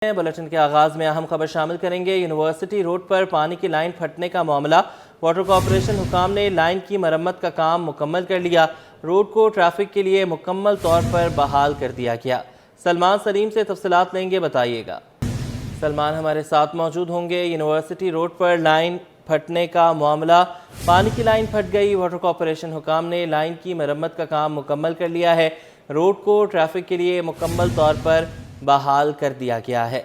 Bulletin के आगाज में अहम खबर शामिल करेंगे। यूनिवर्सिटी रोड पर पानी की लाइन फटने का मामला। वाटर कॉर्पोरेशन हुकाम ने लाइन की मरम्मत का काम मुकम्मल कर लिया। रोड को ट्रैफिक के लिए मुकम्मल तौर पर बहाल कर दिया गया। सलमान सलीम से तफसीलात लेंगे, बताइएगा। सलमान हमारे साथ मौजूद होंगे। यूनिवर्सिटी रोड पर लाइन फटने का मामला, पानी की लाइन फट गई। वाटर कॉर्पोरेशन हुकाम ने लाइन की मरम्मत का काम मुकम्मल कर लिया है। रोड को ट्रैफिक के लिए मुकम्मल तौर पर बहाल कर दिया गया है।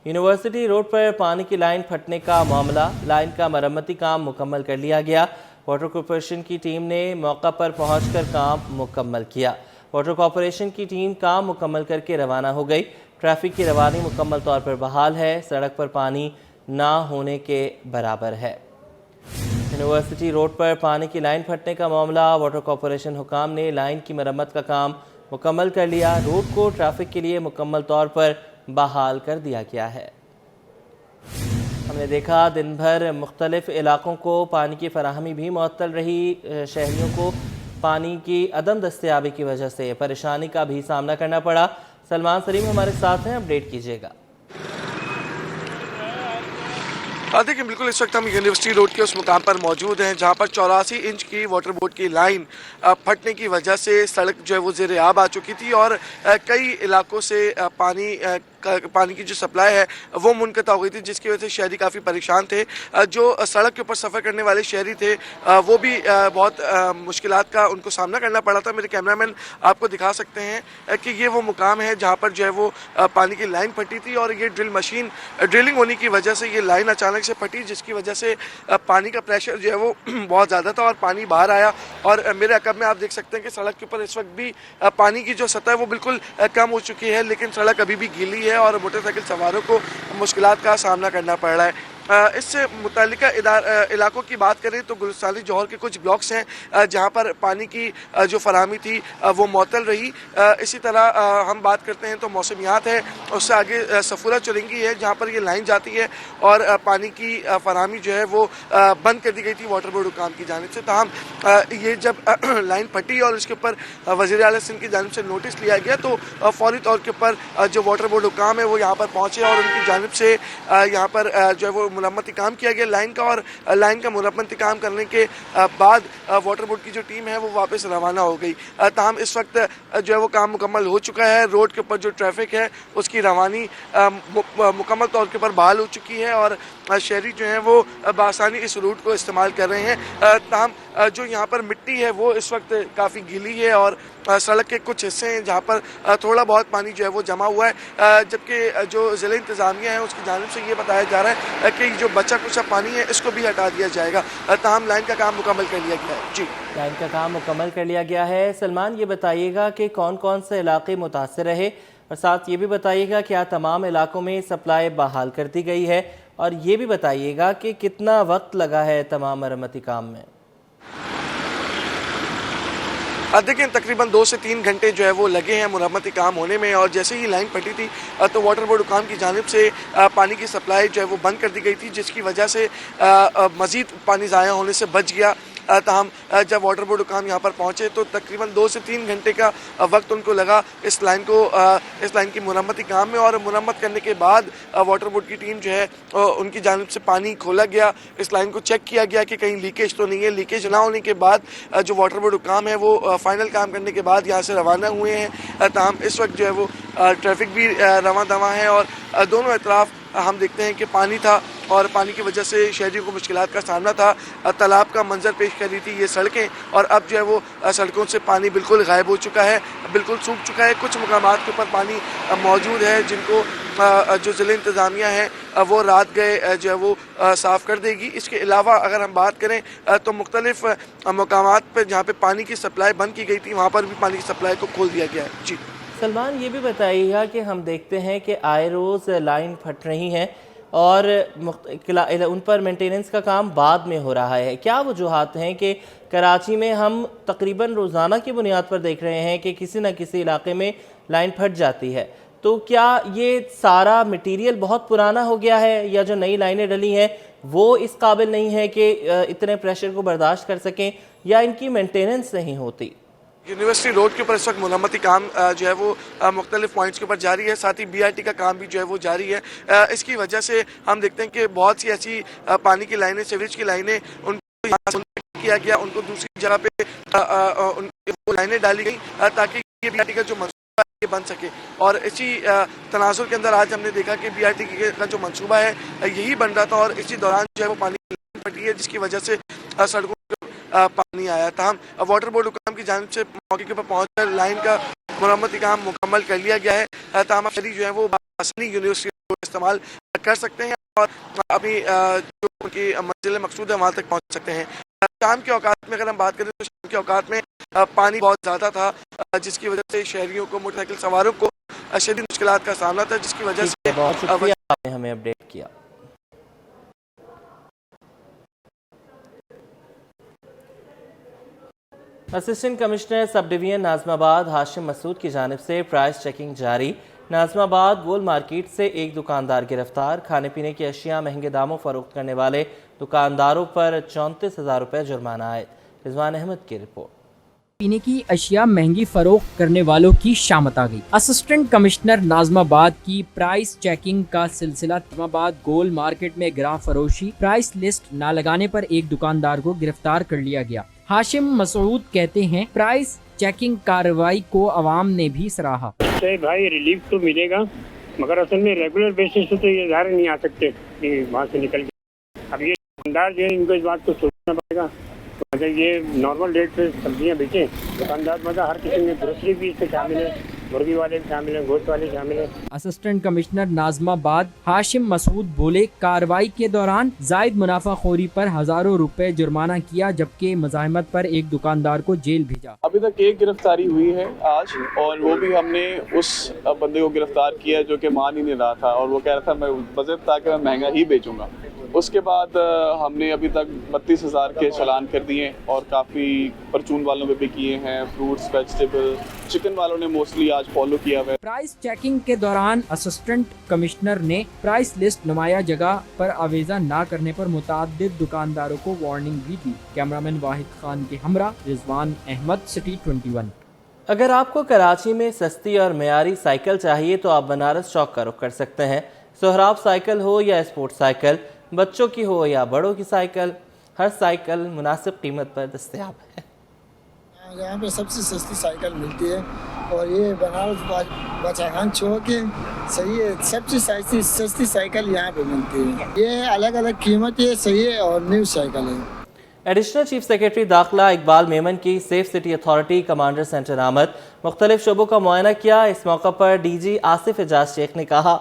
यूनिवर्सिटी रोड पर पानी की लाइन फटने का मामला, लाइन का मरम्मती काम मुकम्मल कर लिया गया। वाटर कॉर्पोरेशन की टीम ने मौका पर पहुंचकर काम मुकम्मल किया। वाटर कॉर्पोरेशन की टीम काम मुकम्मल करके रवाना हो गई। ट्रैफिक की रवानी मुकम्मल तौर पर बहाल है। सड़क पर पानी ना होने के बराबर है। यूनिवर्सिटी रोड पर पानी की लाइन फटने का मामला, वाटर कॉर्पोरेशन हुकाम ने लाइन की मरम्मत का काम मुकम्मल कर लिया। रोड को ट्रैफिक के लिए मुकम्मल तौर पर बहाल कर दिया गया है। हमने देखा दिन भर मुख्तलिफ इलाकों को पानी की फराहमी भी मुअत्तल रही। शहरियों को पानी की अदम दस्तयाबी की वजह से परेशानी का भी सामना करना पड़ा। सलमान सलीम हमारे साथ हैं, अपडेट कीजिएगा। देखिए, बिल्कुल इस वक्त हम यूनिवर्सिटी रोड के उस मुकाम पर मौजूद हैं जहां पर 84 इंच की वाटर बोर्ड की लाइन फटने की वजह से सड़क जो है वो ज़ेर आब आ चुकी थी और कई इलाकों से पानी की जो सप्लाई है वो मुनक़ता हो गई थी, जिसकी वजह से शहरी काफ़ी परेशान थे। जो सड़क के ऊपर सफ़र करने वाले शहरी थे वो भी बहुत मुश्किलात का उनको सामना करना पड़ा था। मेरे कैमरामैन आपको दिखा सकते हैं कि ये वो मुकाम है जहाँ पर जो है वो पानी की लाइन फटी थी और ये ड्रिल मशीन ड्रिलिंग होने की वजह से ये लाइन अचानक से फटी, जिसकी वजह से पानी का प्रेशर जो है वो बहुत ज़्यादा था और पानी बाहर आया। और मेरे अकब में आप देख सकते हैं कि सड़क के ऊपर इस वक्त भी पानी की जो सतह है वो बिल्कुल कम हो चुकी है, लेकिन सड़क अभी भी गीली है और मोटरसाइकिल सवारों को मुश्किलात का सामना करना पड़ रहा है। इससे मुतालिका इलाकों की बात करें तो गुलिस्तानी जौहर के कुछ ब्लॉक्स हैं जहां पर पानी की जो फराहमी थी वो मुअत्तल रही। इसी तरह हम बात करते हैं तो मौसमियात है, उससे आगे सफूरा चुरंगी है जहां पर ये लाइन जाती है और पानी की फराहमी जो है वो बंद कर दी गई थी वाटर बोर्ड हुकाम की जानिब से। ताहम ये जब लाइन फटी और इसके ऊपर वज़ीर आला सिंध की जानिब से नोटिस लिया गया तो फौरी तौर के ऊपर जो वाटर बोर्ड हुकाम है वो यहाँ पर पहुँचे और उनकी जानिब से यहाँ पर जो है वो मुरम्मती काम किया गया लाइन का। और लाइन का मुरम्मती काम करने के बाद वाटर बोर्ड की जो टीम है वो वापस रवाना हो गई। ताहम इस वक्त जो है वो काम मुकम्मल हो चुका है। रोड के ऊपर जो ट्रैफिक है उसकी रवानी मुकम्मल तौर के ऊपर बहाल हो चुकी है और शहरी जो हैं वो बआसानी इस रूट को इस्तेमाल कर रहे हैं। ताहम जो यहाँ पर मिट्टी है वो इस वक्त काफ़ी गीली है और सड़क के कुछ हिस्से हैं जहाँ पर थोड़ा बहुत पानी जो है वो जमा हुआ है, जबकि जो ज़िला इंतज़ामिया है उसकी जानिब से ये बताया जा रहा है कि जो बचा कुचा पानी है इसको भी हटा दिया जाएगा। ताहम लाइन का काम मुकम्मल कर लिया गया है। जी, लाइन का काम मुकम्मल कर लिया गया है। सलमान, ये बताइएगा कि कौन कौन से इलाके मुतासर रहे और साथ ये भी बताइएगा क्या तमाम इलाकों में सप्लाई बहाल कर दी गई है, और ये भी बताइएगा कि कितना वक्त लगा है तमाम मरम्मती काम में। देखिए, तकरीबन 2 से 3 घंटे जो है वो लगे हैं मुरम्मती काम होने में और जैसे ही लाइन फटी थी तो वाटर बोर्ड हुकाम की जानिब से पानी की सप्लाई जो है वो बंद कर दी गई थी, जिसकी वजह से मज़ीद पानी ज़ाया होने से बच गया। ताहम जब वाटर बोर्ड हुकाम यहाँ पर पहुँचे तो तकरीबन 2 से 3 घंटे का वक्त उनको लगा इस लाइन की मुरम्मती काम में। और मुरम्मत करने के बाद वाटर बोर्ड की टीम जो है उनकी जानिब से पानी खोला गया, इस लाइन को चेक किया गया कि कहीं लीकेज तो नहीं है। लीकेज ना होने के बाद जो वाटर बोर्ड हुकाम है वो फाइनल काम करने के बाद यहाँ से रवाना हुए हैं। ताहम इस वक्त जो है वो ट्रैफिक भी रवां दवां है और दोनों अतराफ हम देखते हैं कि पानी था और पानी की वजह से शहरियों को मुश्किलात का सामना था। तालाब का मंजर पेश कर रही थी ये सड़कें और अब जो है वो सड़कों से पानी बिल्कुल गायब हो चुका है, बिल्कुल सूख चुका है। कुछ मुकामात के ऊपर पानी मौजूद है जिनको जो ज़िला इंतज़ामिया है वो रात गए जो है वो साफ़ कर देगी। इसके अलावा अगर हम बात करें तो मुख्तलिफ मुकामात पर जहाँ पर पानी की सप्लाई बंद की गई थी वहाँ पर भी पानी की सप्लाई को खोल दिया गया है। जी सलमान, ये भी बताइएगा कि हम देखते हैं कि आए रोज़ लाइन फट रही हैं और उन पर मेंटेनेंस का काम बाद में हो रहा है। क्या वजूहात हैं कि कराची में हम तकरीबन रोज़ाना की बुनियाद पर देख रहे हैं कि किसी न किसी इलाके में लाइन फट जाती है? तो क्या ये सारा मटीरियल बहुत पुराना हो गया है या जो नई लाइनें डली हैं वो इस काबिल नहीं है कि इतने प्रेशर को बर्दाश्त कर सकें, या इनकी मेंटेनेंस नहीं होती? यूनिवर्सिटी रोड के ऊपर इस वक्त मुरम्मती काम जो है वो मुख्तलिफ पॉइंट्स के ऊपर जारी है, साथ ही BRT का काम भी जो है वो जारी है। इसकी वजह से हम देखते हैं कि बहुत सी ऐसी पानी की लाइनें, सीवरेज की लाइनें, उनको यहाँ से किया गया, उनको दूसरी जगह पे वो लाइनें डाली गई ताकि ये BRT का जो मंसूबा है ये बन सके। और इसी तनाजुर के अंदर आज हमने देखा कि BRT का जो मंसूबा है यही बन रहा था और इसी दौरान जो है वो पानी की लाइन फटी है, जिसकी वजह से सड़कों पानी आया। तमाम वाटर बोर्ड हुकाम की जानिब से मौके के ऊपर पहुंचकर लाइन का मुरम्मती काम मुकम्मल कर लिया गया है। तमाम शहरी जो है वो आसानी यूनिवर्सिटी रोड इस्तेमाल कर सकते हैं और अपनी जो उनकी मंजिल मकसूद है वहाँ तक पहुँच सकते हैं। शाम के औकात में अगर हम बात करें तो शाम के औकात में पानी बहुत ज़्यादा था, जिसकी वजह से शहरियों को, मोटरसाइकिल सवारों को शदीद मुश्किलात का सामना था, जिसकी वजह से बहुत शुक्रिया आपने हमें अपडेट किया। Assistant commissioner sub division Nazimabad Hashim Masood की जानिब से प्राइस चेकिंग जारी। नाज़िमाबाद गोल मार्केट से एक दुकानदार गिरफ्तार। खाने पीने की अशिया महंगे दामों फरोख्त करने वाले दुकानदारों पर 34,000 रुपये जुर्माना आए। रिजवान अहमद की रिपोर्ट। पीने की अशिया महंगी फरोख्त करने वालों की शामत आ गई। असिस्टेंट कमिश्नर नाज़िमाबाद की प्राइस चेकिंग का सिलसिला। नाज़िमाबाद गोल मार्केट में गिरा फरोशी, प्राइस लिस्ट न लगाने पर एक दुकानदार को गिरफ्तार कर लिया गया। हाशिम मसूद कहते हैं प्राइस चेकिंग कार्रवाई को अवाम ने भी सराहा। भाई रिलीफ तो मिलेगा, मगर असल में रेगुलर बेसिस पे तो ये ज़ाहिर नहीं आ सकते कि वहाँ से निकल के। अब ये दुकानदार जो है इनको इस बात को सोचना पड़ेगा। मतलब ये नॉर्मल रेट पे सब्जियाँ बेचें दुकानदार, मतलब हर किसी में ग्रोसरी भी इससे शामिल है, मुर्गी वाले भी शामिल है, गोश्त वाले शामिल है। असिस्टेंट कमिश्नर नाज़िमाबाद हाशिम मसूद बोले कार्रवाई के दौरान जायद मुनाफाखोरी पर हजारों रुपए जुर्माना किया, जबकि मज़ाहमत पर एक दुकानदार को जेल भेजा। अभी तक एक गिरफ्तारी हुई है आज, और वो भी हमने उस बंदे को गिरफ्तार किया जो कि मान ही नहीं रहा था और वो कह रहा था मैं बजट था कि मैं महंगा ही बेचूंगा। उसके बाद हमने अभी तक 32,000 के चालान कर दिए और काफ़ी परचून वालों पे भी किए हैं, फ्रूट्स, वेजिटेबल, चिकन वालों ने मोस्टली आज फॉलो किया हुआ है। प्राइस चेकिंग के दौरान असिस्टेंट कमिश्नर ने प्राइस लिस्ट नुमाया जगह पर आवेजा न करने पर मुताद्दिद दुकानदारों को वार्निंग भी दी। कैमरामैन वाहिद खान के हमरा रिजवान अहमद, सिटी 21। अगर आपको कराची में सस्ती और मेयारी साइकिल चाहिए तो आप बनारस चौक का रुख कर सकते हैं। सोहराब साइकिल हो या स्पोर्ट साइकिल, बच्चों की हो या बड़ों की साइकिल, हर साइकिल मुनासिब कीमत पर दस्तयाब है। यहाँ पे सबसे सस्ती साइकिल मिलती है और ये बनारस बचाखान चौक है, सही है। सबसे सस्ती साइकिल यहाँ पे मिलती है। ये अलग अलग कीमत है, सही है, और न्यू साइकिल है। एडिशनल चीफ सेक्रेटरी दाखिला इकबाल मेमन की safe city authority commander centre आमद, मुख्तलिफ शोबों का मुआयना किया। इस मौका पर DG आसिफ एजाज शेख ने कहा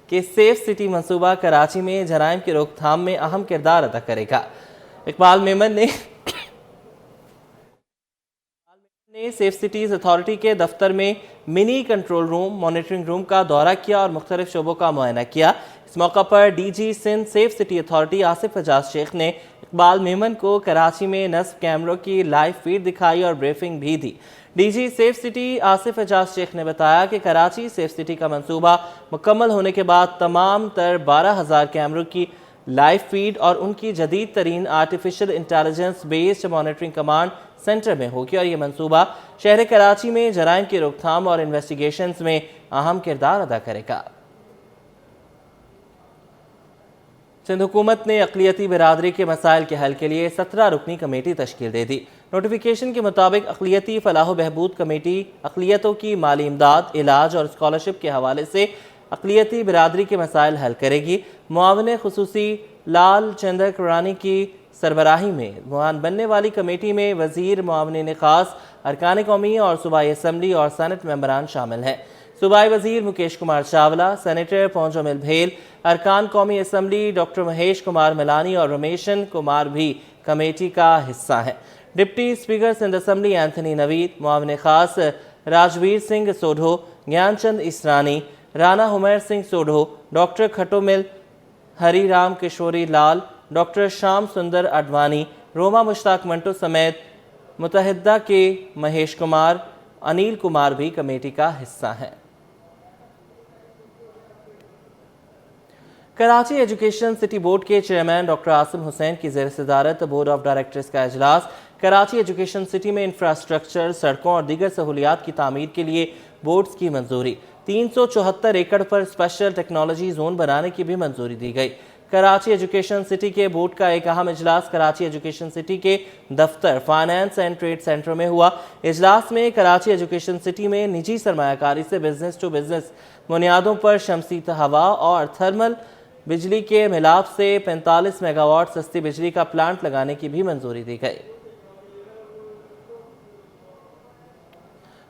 कि सेफ सिटी मंसूबा कराची में जराइम की रोकथाम में अहम किरदार अदा करेगा। इकबाल मेमन ने सेफ सिटीज अथॉरिटी के दफ्तर में mini control room, monitoring room का दौरा किया और मुख्तलिफ शोबों का मुआयना किया। इस मौका पर DG Sindh safe city authority Asif Ejaz Sheikh ने इकबाल मेमन को कराची में नस्ब कैमरों की लाइव फीड दिखाई और ब्रीफिंग भी दी। DG safe city Asif Ejaz Sheikh ने बताया कि कराची सेफ सिटी का मंसूबा मुकम्मल होने के बाद तमाम तर 12,000 कैमरों की लाइव फीड और उनकी जदीद तरीन artificial intelligence based monitoring command centre में होगी और ये मंसूबा शहर कराची में जराइम की रोकथाम और इन्वेस्टिगेशंस में अहम किरदार अदा करेगा। सिंध हुकूमत ने अक़लियती बिरादरी के मसाइल के हल के लिए 17 रुकनी कमेटी तश्कील दे दी। नोटिफिकेशन के मुताबिक अक़लियती फलाह बहबूद कमेटी अक़लियतों की माली इमदाद, इलाज और स्कॉलरशिप के हवाले से अक़लियती बिरादरी के मसाइल हल करेगी। मुआविन खुसूसी लाल चंदर कुरानी की सरबराही में बनने वाली कमेटी में वज़ीर, मुआविन ख़ास, अरकान कौमी और सूबाई असम्बली और सेनेट मेंबरान शामिल हैं। सूबाई वज़ीर मुकेश कुमार चावला, सेनेटर पौंजो मिल-भेल, अरकान कौमी असम्बली डॉक्टर महेश कुमार मिलानी और रमेशन कुमार भी कमेटी का हिस्सा हैं। Deputy speaker Sindh assembly Anthony Naveed, मुआविन ख़ास राजवीर सिंह सोढो, ज्ञानचंद इसरानी, राना हुमैर सिंह सोढो, डॉक्टर खटोमिल, हरी राम किशोरी लाल, डॉक्टर श्याम सुंदर अडवाणी, रोमा मुश्ताक मंटो समेत मुतहदा के महेश कुमार, अनिल कुमार भी कमेटी का हिस्सा हैं। कराची एजुकेशन सिटी बोर्ड के चेयरमैन डॉक्टर आसिम हुसैन की ज़ेर सदारत बोर्ड ऑफ डायरेक्टर्स का इजलास کراچی ایجوکیشن سٹی میں انفراسٹرکچر، سڑکوں اور دیگر سہولیات کی تعمیر کے لیے بورڈز کی منظوری۔ 374 ایکڑ پر اسپیشل ٹیکنالوجی زون بنانے کی بھی منظوری دی گئی۔ کراچی ایجوکیشن سٹی کے بورڈ کا ایک اہم اجلاس کراچی ایجوکیشن سٹی کے دفتر فائنانس اینڈ ٹریڈ سینٹر میں ہوا۔ اجلاس میں کراچی ایجوکیشن سٹی میں نجی سرمایہ کاری سے بزنس ٹو بزنس بنیادوں پر شمسی ہوا اور تھرمل بجلی کے ملاپ سے 45 میگا واٹ سستی بجلی کا پلانٹ لگانے کی بھی منظوری دی گئی۔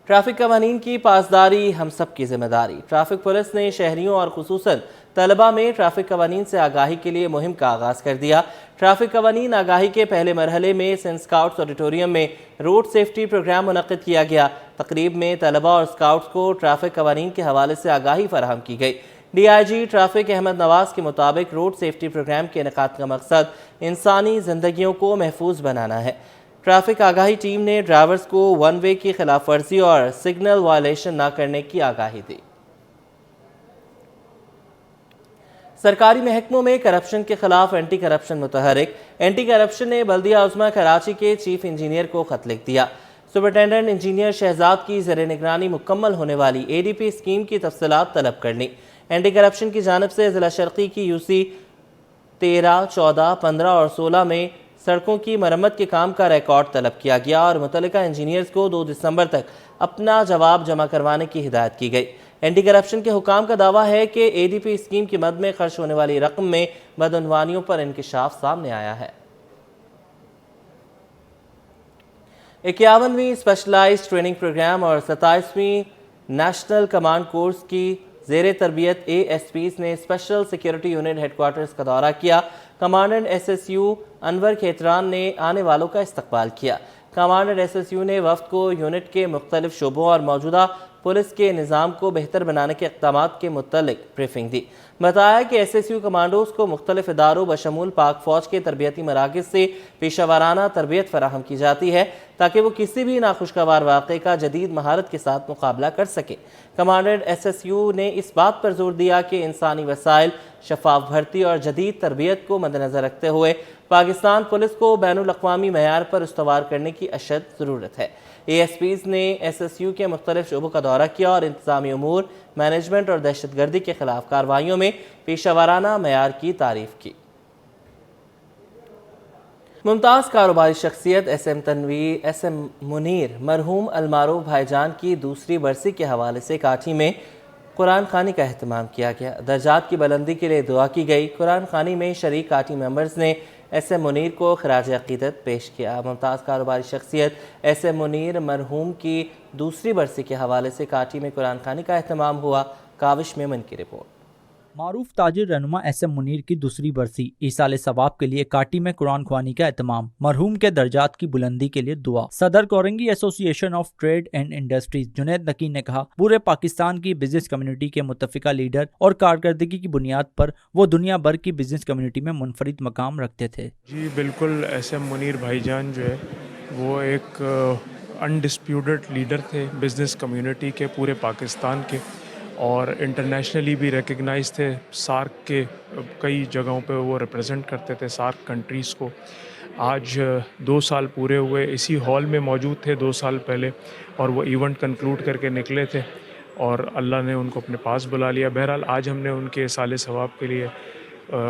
ٹریفک قوانین کی پاسداری ہم سب کی ذمہ داری۔ ٹریفک پولیس نے شہریوں اور خصوصاً طلبہ میں ٹریفک قوانین سے آگاہی کے لیے مہم کا آغاز کر دیا۔ ٹریفک قوانین آگاہی کے پہلے مرحلے میں سینٹ اسکاؤٹس آڈیٹوریم میں روڈ سیفٹی پروگرام منعقد کیا گیا۔ تقریب میں طلبہ اور اسکاؤٹس کو ٹریفک قوانین کے حوالے سے آگاہی فراہم کی گئی۔ D I G traffic Ahmad Nawaz کے مطابق روڈ سیفٹی پروگرام کے انعقاد کا مقصد انسانی زندگیوں کو محفوظ بنانا ہے۔ ٹریفک آگاہی ٹیم نے ڈرائیورز کو ون وے کی خلاف ورزی اور سگنل وائلیشن نہ کرنے کی آگاہی دی۔ سرکاری محکموں میں کرپشن کے خلاف اینٹی کرپشن متحرک۔ اینٹی کرپشن نے بلدیہ عظمیٰ کراچی کے چیف انجینئر کو خط لکھ دیا۔ سپرنٹینڈنٹ انجینئر شہزاد کی زیر نگرانی مکمل ہونے والی اے ڈی پی اسکیم کی تفصیلات طلب کر لی۔ اینٹی کرپشن کی جانب سے ضلع شرقی کی یوسی 13, 14, 15 اور 16 میں سڑکوں کی مرمت کے کام کا ریکارڈ طلب کیا گیا اور متعلقہ انجینئرز کو 2 دسمبر تک اپنا جواب جمع کروانے کی ہدایت کی گئی۔ اینٹی کرپشن کے حکام کا دعویٰ ہے کہ اے ڈی پی اسکیم کی مد میں خرچ ہونے والی رقم میں بدعنوانیوں پر انکشاف سامنے آیا ہے۔ 51ویں اسپیشلائزڈ ٹریننگ پروگرام اور 27ویں نیشنل کمانڈ کورس کی زیر تربیت اے ایس پیز نے اسپیشل سیکیورٹی یونٹ ہیڈ کوارٹرز کا دورہ کیا۔ Commandant S S U Anwar Khetran نے آنے والوں کا استقبال کیا۔ کمانڈنٹ ایس ایس یو نے وفد کو یونٹ کے مختلف شعبوں اور موجودہ پولیس کے نظام کو بہتر بنانے کے اقدامات کے متعلق بریفنگ دی۔ بتایا کہ ایس ایس یو کمانڈوز کو مختلف اداروں بشمول پاک فوج کے تربیتی مراکز سے پیشہ ورانہ تربیت فراہم کی جاتی ہے تاکہ وہ کسی بھی ناخوشگوار واقعے کا جدید مہارت کے ساتھ مقابلہ کر سکے۔ کمانڈنٹ ایس ایس یو نے اس بات پر زور دیا کہ انسانی وسائل، شفاف بھرتی اور جدید تربیت کو مد نظر رکھتے ہوئے پاکستان پولیس کو بین الاقوامی معیار پر استوار کرنے کی اشد ضرورت ہے۔ اے ایس پیز نے ایس ایس یو کے مختلف شعبوں کا دورہ کیا اور انتظامی امور، مینجمنٹ اور دہشت گردی کے خلاف کارروائیوں میں پیشہ ورانہ معیار کی تعریف کی۔ ممتاز کاروباری شخصیت S M Tanveer, S M Munir مرحوم المعروف بھائی جان کی دوسری برسی کے حوالے سے کاٹھی میں قرآن خوانی کا اہتمام کیا گیا۔ درجات کی بلندی کے لیے دعا کی گئی۔ قرآن خوانی میں شریک کاٹھی ممبرز نے ایس ایم منیر کو خراج عقیدت پیش کیا۔ ممتاز کاروباری شخصیت ایس ایم منیر مرحوم کی دوسری برسی کے حوالے سے کاٹھی میں قرآن خوانی کا اہتمام ہوا۔ کاوش میمن کی رپورٹ۔ معروف تاجر رہنما ایس ایم منیر کی دوسری برسی، ایصال ثواب کے لیے کاٹھی میں قرآن خوانی کا اہتمام، مرحوم کے درجات کی بلندی کے لیے دعا۔ صدر Korangi association of trade and industries Junaid Naqi نے کہا، پورے پاکستان کی بزنس کمیونٹی کے متفقہ لیڈر اور کارکردگی کی بنیاد پر وہ دنیا بھر کی بزنس کمیونٹی میں منفرد مقام رکھتے تھے۔ جی بالکل، ایس ایم منیر بھائی جان جو ہے وہ ایک انڈسپیوٹڈ لیڈر تھے بزنس کمیونٹی کے پورے پاکستان کے، اور انٹرنیشنلی بھی ریکگنائز تھے۔ سارک کے کئی جگہوں پہ وہ ریپرزینٹ کرتے تھے سارک کنٹریز کو۔ آج 2 سال پورے ہوئے، اسی ہال میں موجود تھے 2 سال پہلے، اور وہ ایونٹ کنکلوڈ کر کے نکلے تھے اور اللہ نے ان کو اپنے پاس بلا لیا۔ بہرحال آج ہم نے ان کے ایصال ثواب کے لیے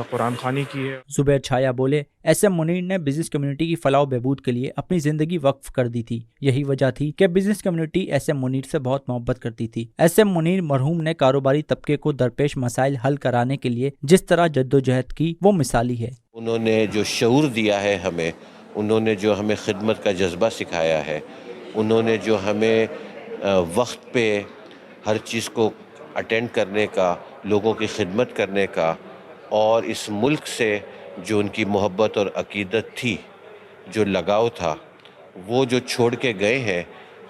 قرآن خوانی کی ہے۔ زبیر چھایا بولے، ایس ایم منیر نے بزنس کمیونٹی کی فلاح و بہبود کے لیے اپنی زندگی وقف کر دی تھی۔ یہی وجہ تھی کہ business community S M Munir سے بہت محبت کرتی تھی۔ ایس ایم منیر مرحوم نے کاروباری طبقے کو درپیش مسائل حل کرانے کے لیے جس طرح جدوجہد کی وہ مثالی ہے۔ انہوں نے جو شعور دیا ہے ہمیں، انہوں نے جو ہمیں خدمت کا جذبہ سکھایا ہے، انہوں نے جو ہمیں وقت پہ ہر چیز کو اٹینڈ کرنے کا، لوگوں کی خدمت کرنے کا، اور اس ملک سے جو ان کی محبت اور عقیدت تھی، جو لگاؤ تھا، وہ جو چھوڑ کے گئے ہیں،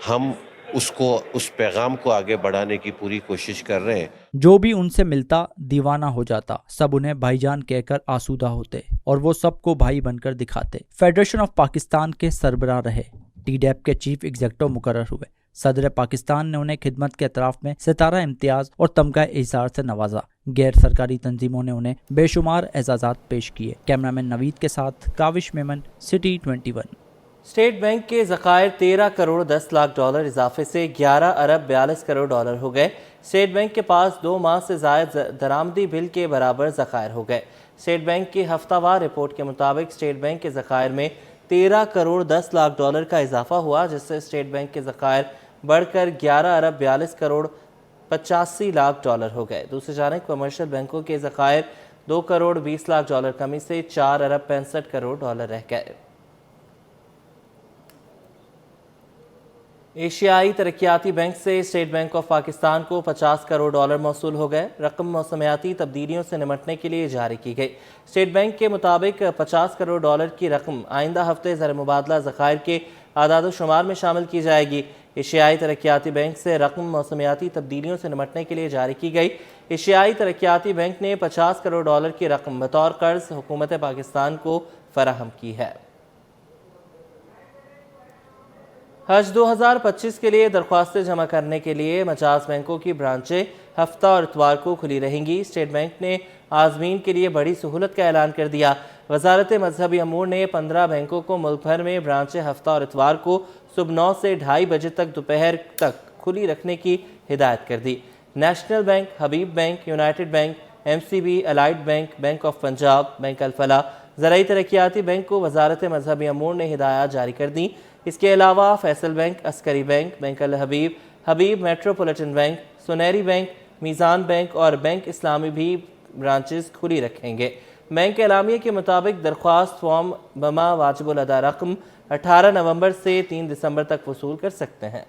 ہم اس پیغام کو آگے بڑھانے کی پوری کوشش کر رہے ہیں۔ جو بھی ان سے ملتا دیوانہ ہو جاتا، سب انہیں بھائی جان کہہ کر آسودہ ہوتے اور وہ سب کو بھائی بن کر دکھاتے۔ فیڈریشن آف پاکستان کے سربراہ رہے، ٹی ڈیپ کے چیف ایگزیکٹو مقرر ہوئے۔ صدر پاکستان نے انہیں خدمت کے اطراف میں ستارہ امتیاز اور تمغہ اعزاز سے نوازا۔ غیر سرکاری تنظیموں نے انہیں بے شمار اعزازات پیش کیے۔ کیمرامین نوید کے ساتھ کاوش میمن، سٹی 21۔ स्टेट बैंक के ज़खायर 13 करोड़ 10 लाख डॉलर इजाफे से 11 अरब 42 करोड़ डॉलर हो गए। स्टेट बैंक के पास 2 माह से ज़ायद दरामदी बिल के बराबर ज़खायर हो गए। स्टेट बैंक की हफ्तावार रिपोर्ट के मुताबिक स्टेट बैंक के ज़खायर में 13 करोड़ 10 लाख डॉलर का इजाफा हुआ, जिससे स्टेट बैंक के ज़खायर बढ़कर 11 अरब 42 करोड़ 85 लाख डॉलर हो गए। दूसरी जानिब कमर्शियल बैंकों के ज़खायर 2 करोड़ 20 लाख डॉलर कमी से 4 अरब 65 करोड़ डॉलर रह गए। एशियाई तरक्याती बैंक से स्टेट बैंक ऑफ पाकिस्तान को 50 करोड़ डॉलर मौसूल हो गए। रकम मौसमियाती तब्दीलियों से निमटने के लिए जारी की गई। स्टेट बैंक के मुताबिक 50 करोड़ डॉलर की रकम आइंदा हफ्ते ज़र मुबादला ज़खायर के आदाद शुमार में शामिल की जाएगी। एशियाई तरक्याती बैंक से रकम मौसमियाती तब्दीलियों से निमटने के लिए जारी की गई। एशियाई तरक्याती बैंक ने 50 करोड़ डॉलर की रकम बतौर कर्ज हुकूमत पाकिस्तान को फराहम की है। हज 2025 के लिए दरख्वास्तें जमा करने के लिए 50 बैंकों की ब्रांचें हफ्ता और इतवार को खुली रहेंगी। स्टेट बैंक ने आज़मीन के लिए बड़ी सहूलत का ऐलान कर दिया। वजारत मजहबी अमूर ने 15 बैंकों को मुल्क भर में ब्रांचें हफ्ता और इतवार को सुबह 9 से 2:30 बजे तक दोपहर तक खुली रखने की हिदायत कर दी। National bank, Habib bank, united bank, MCB, allied bank, bank of Punjab, bank Alfalah, Zarai Taraqiati bank को वजारत मजहबी अमूर ने हिदायत जारी कर दी। इसके अलावा Faysal bank, Askari bank, bank Al Habib, Habib metropolitan bank, Soneri bank, Meezan bank और बैंक इस्लामी भी ब्रांचेस खुली रखेंगे। बैंक के एलामिया के मुताबिक दरख्वास्त फॉर्म बमा वाजिबुल अदा रकम 18 नवंबर से 3 दिसंबर तक वसूल कर सकते हैं।